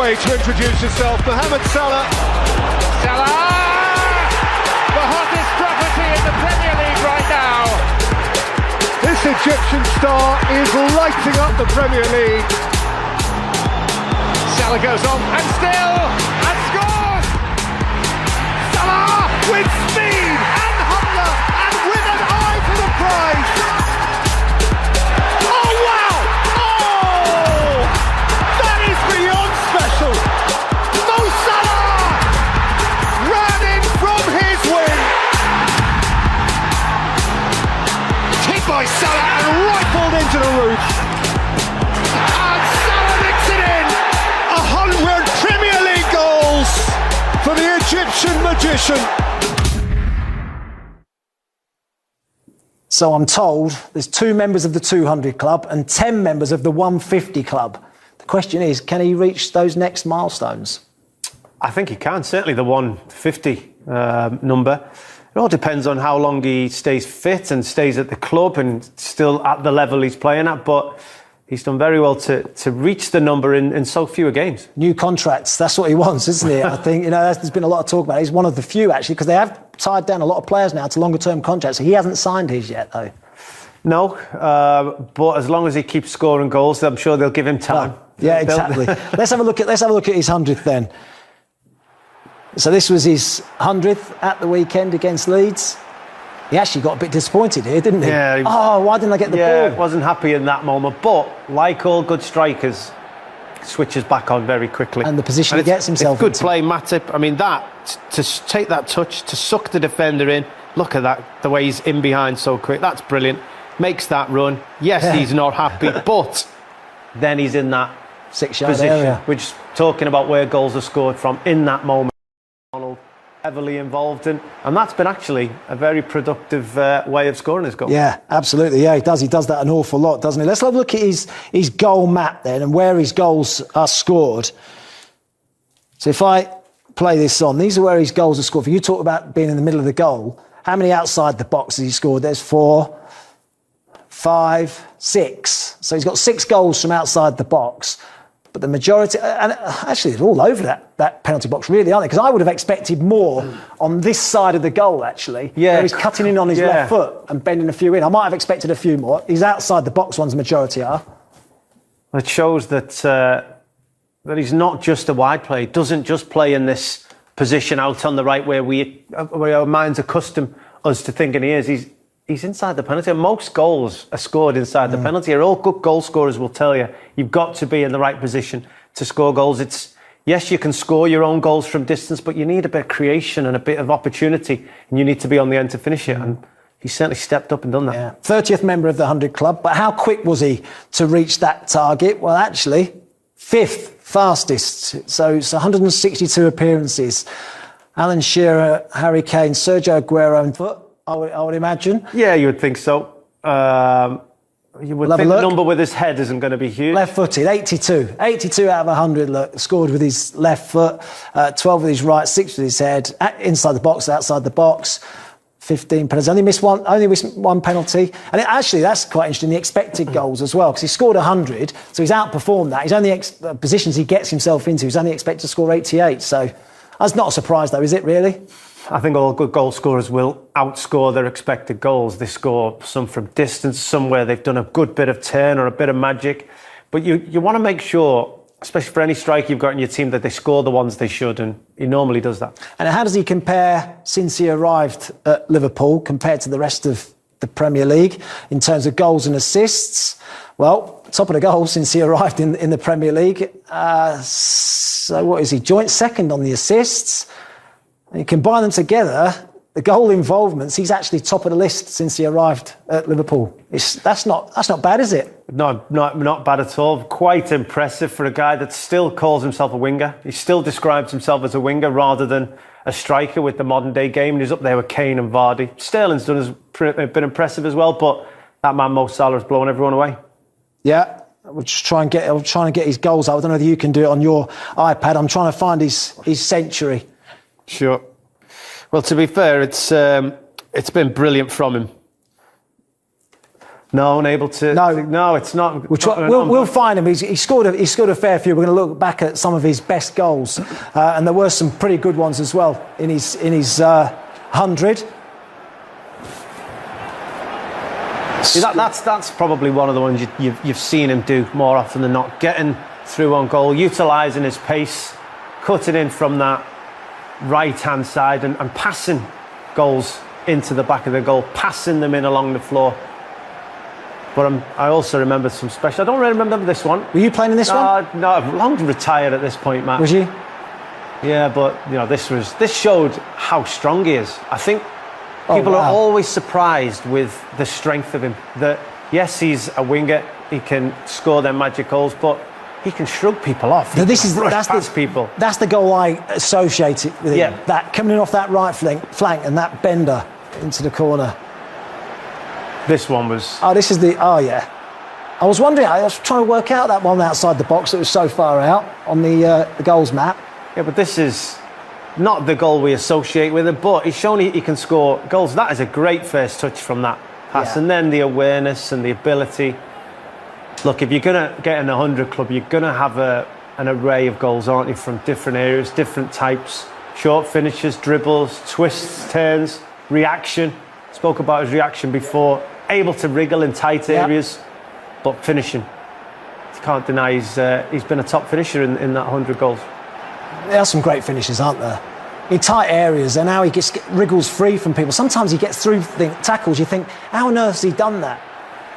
way to introduce yourself. Mohamed Salah. Salah! The hottest property in the Premier League right now. This Egyptian star is lighting up the Premier League. Salah goes on and still and scores! Salah with speed and hunger and with an eye for the prize. Oh wow! Oh! That is beyond special. Mo Salah ran in from his wing. Hit by Salah and rifled into the roof. And Salah nicks it in. 100 Premier League goals for the Egyptian magician. So I'm told there's 2 members of the 200 club and 10 members of the 150 club. The question is, can he reach those next milestones? I think he can, certainly the 150 number. It all depends on how long he stays fit and stays at the club and still at the level he's playing at. But he's done very well to reach the number in so few games. New contracts, that's what he wants, isn't it? I think, there's been a lot of talk about it. He's one of the few, actually, because they have tied down a lot of players now to longer-term contracts. He hasn't signed his yet, though. No, but as long as he keeps scoring goals, I'm sure they'll give him time. Oh, yeah, exactly. Let's have a look at his 100th then. So this was his 100th at the weekend against Leeds. He actually got a bit disappointed here, didn't he? Yeah. Why didn't I get the ball? Yeah, wasn't happy in that moment. But like all good strikers, switches back on very quickly. And the position he gets himself it's good into. play, Matip. I mean, to take that touch, to suck the defender in. Look at that, the way he's in behind so quick. That's brilliant. Makes that run. Yes, he's not happy, but then he's in that 6-yard position. area. We're just talking about where goals are scored from in that moment. Heavily involved in, and that's been actually a very productive way of scoring his goal. Yeah, absolutely. Yeah, he does. He does that an awful lot, doesn't he? Let's have a look at his goal map then and where his goals are scored. So if I play this on, these are where his goals are scored. For you talk about being in the middle of the goal, how many outside the box has he scored? There's 4, 5, 6. So he's got 6 goals from outside the box. But the majority, and actually they're all over that penalty box, really, aren't they? Because I would have expected more on this side of the goal, actually. Yeah. Where he's cutting in on his left foot and bending a few in. I might have expected a few more. His outside the box ones, the majority are. It shows that that he's not just a wide player. He doesn't just play in this position out on the right where our minds accustom us to thinking he is. He's inside the penalty. Most goals are scored inside the penalty. All good goal scorers will tell you you've got to be in the right position to score goals. Yes, you can score your own goals from distance, but you need a bit of creation and a bit of opportunity, and you need to be on the end to finish it. And he certainly stepped up and done that. Yeah. 30th member of the 100 club, but how quick was he to reach that target? Well, actually, 5th fastest. So it's 162 appearances. Alan Shearer, Harry Kane, Sergio Aguero and foot. I would imagine. Yeah, you would think so. You would think the number with his head isn't going to be huge. Left-footed, 82. 82 out of 100, look, scored with his left foot, 12 with his right, 6 with his head, inside the box, outside the box, 15 penalties. Only missed one penalty. And actually, that's quite interesting, the expected goals as well, because he scored 100, so he's outperformed that. He's only positions he gets himself into, he's only expected to score 88. So that's not a surprise, though, is it, really? I think all good goal scorers will outscore their expected goals. They score some from distance, some where they've done a good bit of turn or a bit of magic. But you want to make sure, especially for any striker you've got in your team, that they score the ones they should, and he normally does that. And how does he compare since he arrived at Liverpool compared to the rest of the Premier League in terms of goals and assists? Well, top of the goals since he arrived in the Premier League. So what is he? Joint second on the assists. And you combine them together, the goal involvements, he's actually top of the list since he arrived at Liverpool. That's not bad, is it? No, not bad at all. Quite impressive for a guy that still calls himself a winger. He still describes himself as a winger rather than a striker with the modern day game. And he's up there with Kane and Vardy. Sterling's been impressive as well, but that man Mo Salah has blown everyone away. Yeah. I'm trying to get his goals out. I don't know whether you can do it on your iPad. I'm trying to find his century. Sure. Well, to be fair, it's been brilliant from him. No, unable to. No, it's not. We'll find him. He scored a fair few. We're going to look back at some of his best goals, and there were some pretty good ones as well in his 100. See, that's probably one of the ones you've seen him do more often than not. Getting through on goal, utilising his pace, cutting in from that right-hand side and passing goals into the back of the goal, passing them in along the floor. But I also remember some special. I don't really remember this one. Were you playing in this one? No, I've long retired at this point, Matt. Was you? Yeah, but this showed how strong he is. I think people are always surprised with the strength of him. That yes, he's a winger. He can score their magic goals, but he can shrug people off. That's people. That's the goal I associate it with. Yeah, that coming in off that right flank and that bender into the corner. This one was... yeah. I was wondering, I was trying to work out that one outside the box that was so far out on the goals map. Yeah, but this is not the goal we associate with it, but he's shown he can score goals. That is a great first touch from that pass. Yeah. And then the awareness and the ability. Look, if you're going to get in a 100 club, you're going to have an array of goals, aren't you, from different areas, different types. Short finishes, dribbles, twists, turns, reaction. Spoke about his reaction before. Able to wriggle in tight areas, but finishing. You can't deny he's been a top finisher in that 100 goals. There are some great finishes, aren't there? In tight areas, and now he wriggles free from people. Sometimes he gets through tackles. You think, how on earth has he done that?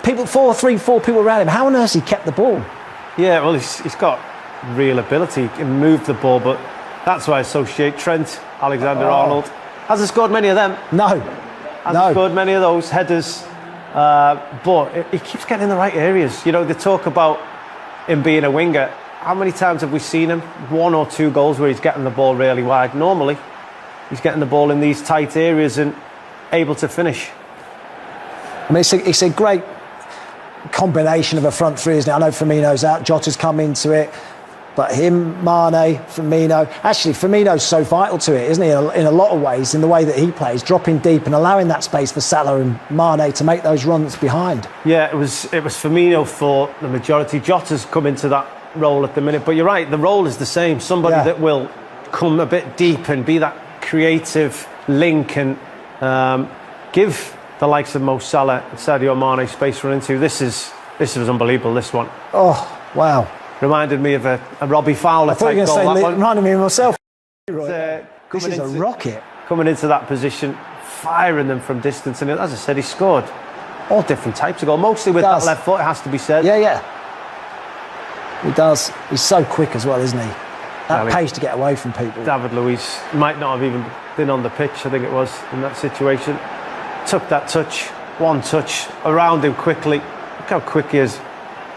People, 4 people around him. How on earth has he kept the ball? Yeah, well, he's got real ability. He can move the ball, but that's why I associate Trent Alexander-Arnold. Hasn't scored many of them. No. Hasn't scored many of those headers. But he keeps getting in the right areas. You know, they talk about him being a winger. How many times have we seen him? 1 or 2 goals where he's getting the ball really wide. Normally, he's getting the ball in these tight areas and able to finish. I mean, it's a great combination of a front three, isn't it? I know Firmino's out, Jota's come into it. But him, Mane, Firmino... Actually, Firmino's so vital to it, isn't he? In a lot of ways, in the way that he plays, dropping deep and allowing that space for Salah and Mane to make those runs behind. Yeah, it was Firmino for the majority. Jota's come into that role at the minute. But you're right, the role is the same. Somebody that will come a bit deep and be that creative link and give the likes of Mo Salah and Sadio Mane space to run into. This was unbelievable, this one. Oh, wow. Reminded me of a Robbie Fowler type goal. Reminded me of myself. This is a rocket. Coming into that position, firing them from distance. And as I said, he scored all different types of goals, mostly with that left foot, it has to be said. Yeah. He does. He's so quick as well, isn't he? That pace to get away from people. David Luiz might not have even been on the pitch, I think it was, in that situation. Took that touch, one touch, around him quickly. Look how quick he is.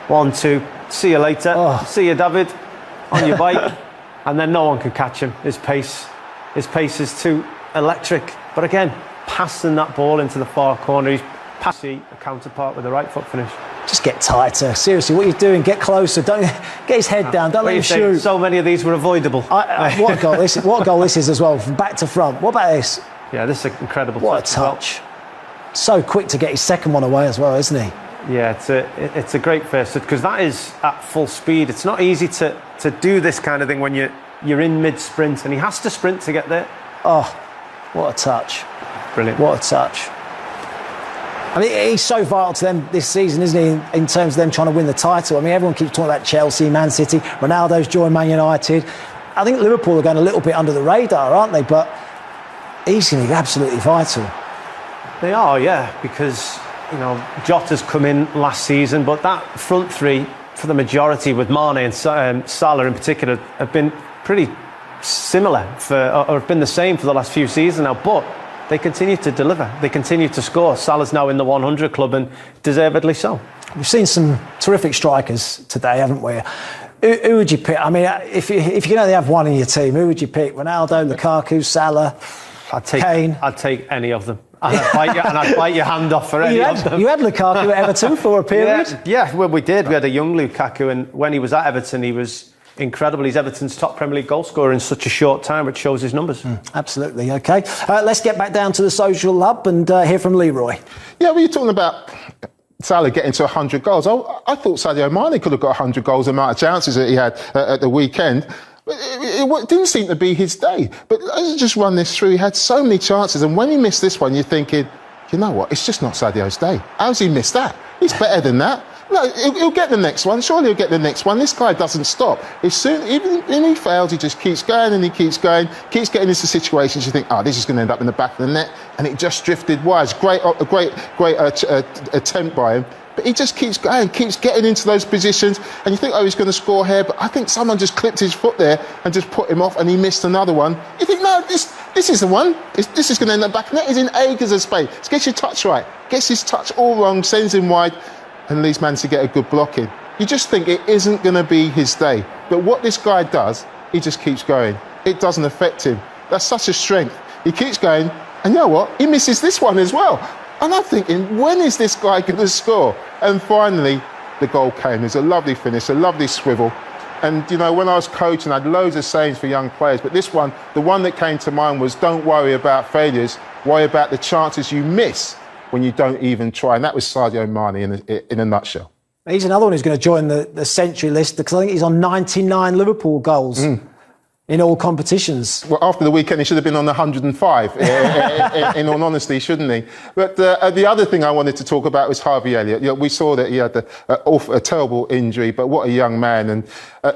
1, 2. See you later. See you, David, on your bike. And then no one can catch him. His pace is too electric. But again, passing that ball into the far corner, he's passing a counterpart with the right foot finish. Just get tighter. Seriously, what are you doing? Get closer. Don't get his head down. Don't let him shoot. So many of these were avoidable. What a goal this is as well, from back to front. What about this? Yeah, this is an incredible touch. What a touch. So quick to get his second one away as well, isn't he? Yeah, it's a great first because that is at full speed. It's not easy to do this kind of thing when you're in mid-sprint, and he has to sprint to get there. Oh, what a touch. Brilliant. What a touch. I mean, he's so vital to them this season, isn't he, in terms of them trying to win the title. I mean, everyone keeps talking about Chelsea, Man City, Ronaldo's joined Man United. I think Liverpool are going a little bit under the radar, aren't they? But he's going to be absolutely vital. They are, yeah, because... You know, Jota's come in last season, but that front three, for the majority, with Mane and Salah in particular, have been pretty similar or have been the same for the last few seasons now. But they continue to deliver. They continue to score. Salah's now in the 100 club, and deservedly so. We've seen some terrific strikers today, haven't we? Who would you pick? I mean, if you can only have one in your team, who would you pick? Ronaldo, Lukaku, Salah, Kane? I'd take any of them. And I'd bite your hand off for any of them. You had Lukaku at Everton for a period? Yeah, well, we did. We had a young Lukaku, and when he was at Everton, he was incredible. He's Everton's top Premier League goal scorer in such a short time, which shows his numbers. Absolutely, OK. Let's get back down to the social hub and hear from Leroy. Yeah, well, you're talking about Salah getting to 100 goals. I thought Sadio Mane could have got 100 goals, the amount of chances that he had at the weekend. But it didn't seem to be his day. But let's just run this through. He had so many chances, and when he missed this one, you're thinking, you know what, it's just not Sadio's day. How's he missed that? He's better than that. No, he'll get the next one. Surely he'll get the next one. This guy doesn't stop. Even when he fails, he just keeps going and he keeps going, keeps getting into situations you think, this is going to end up in the back of the net, and it just drifted wide. A great attempt by him. But he just keeps going, keeps getting into those positions, and you think, he's going to score here, but I think someone just clipped his foot there and just put him off, and he missed another one. You think, no, this is the one. This is going to end up back in the net. He's in acres of space. Gets your touch right, gets his touch all wrong, sends him wide, and Leeds managed to get a good block in. You just think it isn't going to be his day. But what this guy does, he just keeps going. It doesn't affect him. That's such a strength. He keeps going, and you know what? He misses this one as well. And I'm thinking, when is this guy going to score? And finally, the goal came. There's a lovely finish, a lovely swivel. And, you know, when I was coaching, I had loads of sayings for young players. But this one, the one that came to mind was, don't worry about failures. Worry about the chances you miss when you don't even try. And that was Sadio Mane in a nutshell. He's another one who's going to join the century list, because I think he's on 99 Liverpool goals. In all competitions. Well, after the weekend, he should have been on 105, in all honesty, shouldn't he? But the other thing I wanted to talk about was Harvey Elliott. You know, we saw that he had a terrible injury, but what a young man. And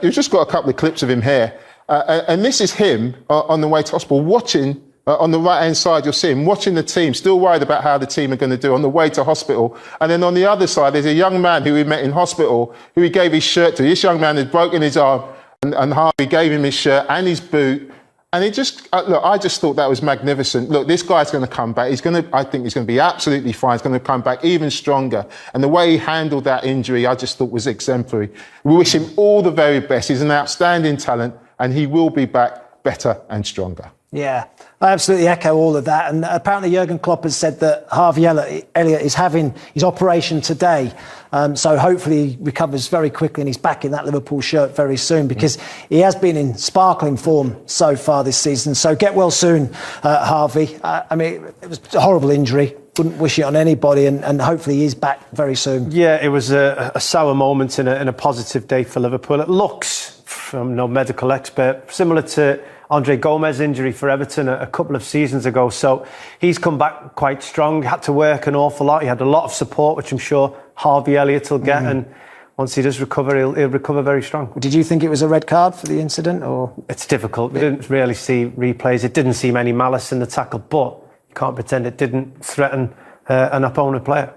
we've just got a couple of clips of him here. And this is him on the way to hospital, watching, on the right-hand side, you'll see him watching the team, still worried about how the team are going to do on the way to hospital. And then on the other side, there's a young man who we met in hospital, who he gave his shirt to. This young man had broken his arm, and Harvey gave him his shirt and his boot. And it just, look, I just thought that was magnificent. Look, this guy's going to come back. I think he's going to be absolutely fine. He's going to come back even stronger. And the way he handled that injury, I just thought was exemplary. We wish him all the very best. He's an outstanding talent, and he will be back better and stronger. Yeah, I absolutely echo all of that. And apparently Jurgen Klopp has said that Harvey Elliott is having his operation today. So hopefully he recovers very quickly and he's back in that Liverpool shirt very soon, because he has been in sparkling form so far this season. So get well soon, Harvey. I mean, it was a horrible injury. Wouldn't wish it on anybody, and hopefully he's back very soon. Yeah, it was a sour moment in a positive day for Liverpool. It looks, from no medical expert, similar to Andre Gomez's injury for Everton a couple of seasons ago. So he's come back quite strong, had to work an awful lot. He had a lot of support, which I'm sure Harvey Elliott will get. And once he does recover, he'll recover very strong. Did you think it was a red card for the incident? Or it's difficult. We didn't really see replays. It didn't seem any malice in the tackle, but you can't pretend it didn't threaten an opponent player.